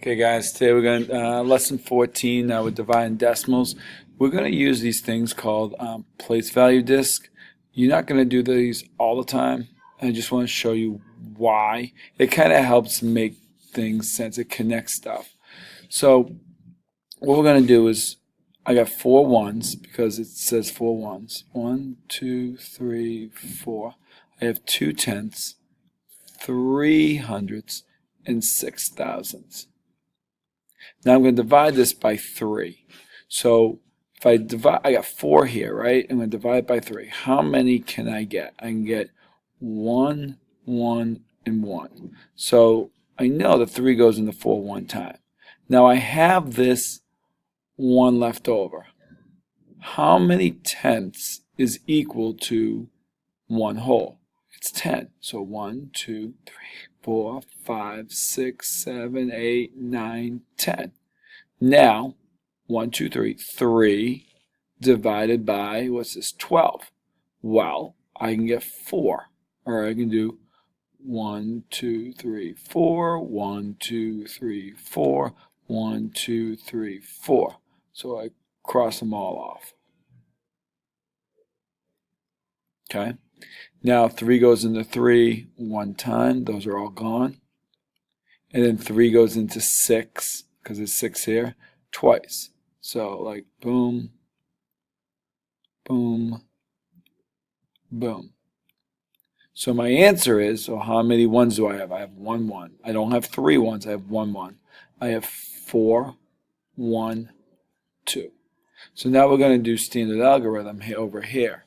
Okay guys, today we're going to, lesson 14, now with dividing decimals. We're going to use these things called place value disk. You're not going to do these all the time. I just want to show you why. It kind of helps make things sense. It connects stuff. So what we're going to do is, I got 4 ones because it says 4 ones. 1, 2, 3, 4. I have 2 tenths, 3 hundredths, and 6 thousandths. Now I'm going to divide this by 3. So if I divide, I got 4 here, right? I'm going to divide by 3. How many can I get? I can get 1, 1, and 1. So I know that 3 goes into 4 one time. Now I have this 1 left over. How many tenths is equal to 1 whole? It's 10. So 1, 2, 3, 4, 5, 6, 7, 8, 9, 10. Now, 1, 2, 3, 3 divided by, what's this, 12. Well, I can get 4. Or I can do 1, 2, 3, 4, 1, 2, 3, 4, 1, 2, 3, 4. So I cross them all off. Okay? Now 3 goes into 3 one time. Those are all gone. And then 3 goes into 6, because there's 6 here, twice. So like boom, boom, boom. So my answer is, so how many ones do I have? I have 1, 1. I don't have 3 ones, I have 1, 1. I have 4, 1, 2. So now we're going to do standard algorithm here, over here.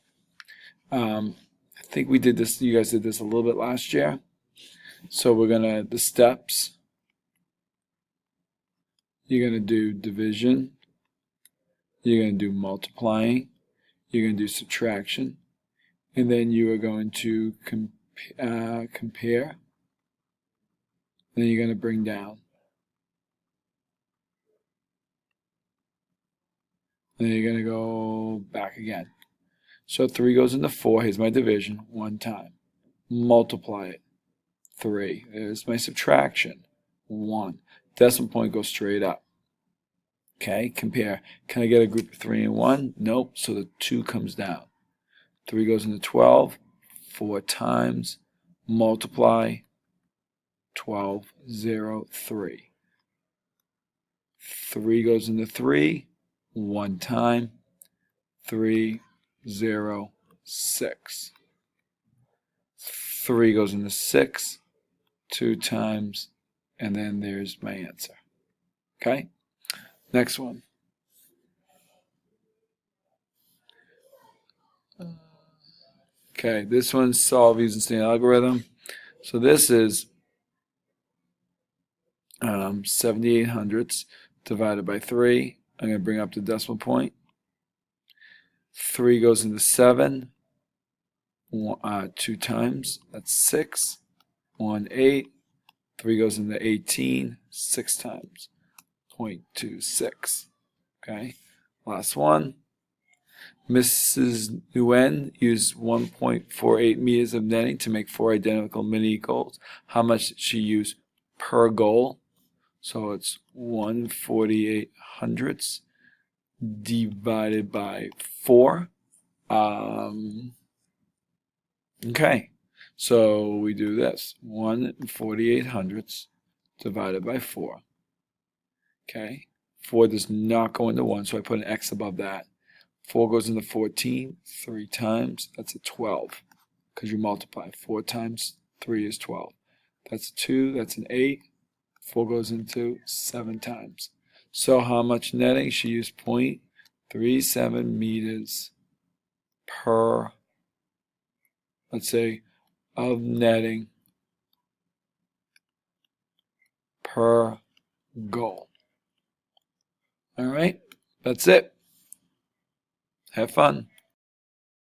I think we did this, you guys did this a little bit last year. So we're going to, the steps, you're going to do division, you're going to do multiplying, you're going to do subtraction, and then you are going to compare, then you're going to bring down, then you're going to go back again. So 3 goes into 4, here's my division, 1 time. Multiply it, 3. There's my subtraction, 1. Decimal point goes straight up. Okay, compare. Can I get a group of 3 and 1? Nope, so the 2 comes down. 3 goes into 12, 4 times, multiply, 12, 0, 3. 3 goes into 3, 1 time, 3, 0, 6. 3 goes into 6, 2 times, and then there's my answer. Okay? Next one. Okay, this one's solved using standard algorithm. So this is 78 hundredths divided by 3. I'm going to bring up the decimal point. 3 goes into 7, 2 times, that's 6. 1, 8. 3 goes into 18, 6 times, 0.26. Okay, last one. Mrs. Nguyen used 1.48 meters of netting to make 4 identical mini goals. How much did she use per goal? So it's 1/48 hundredths divided by 4. Okay, so we do this. 1/48 hundredths divided by 4. Okay, 4 does not go into 1, so I put an X above that. 4 goes into 14, 3 times, that's a 12, because you multiply. 4 times 3 is 12. That's a 2, that's an 8. 4 goes into 7 times. So how much netting? She used 0.37 meters per, let's say, of netting per goal. All right, that's it. Have fun.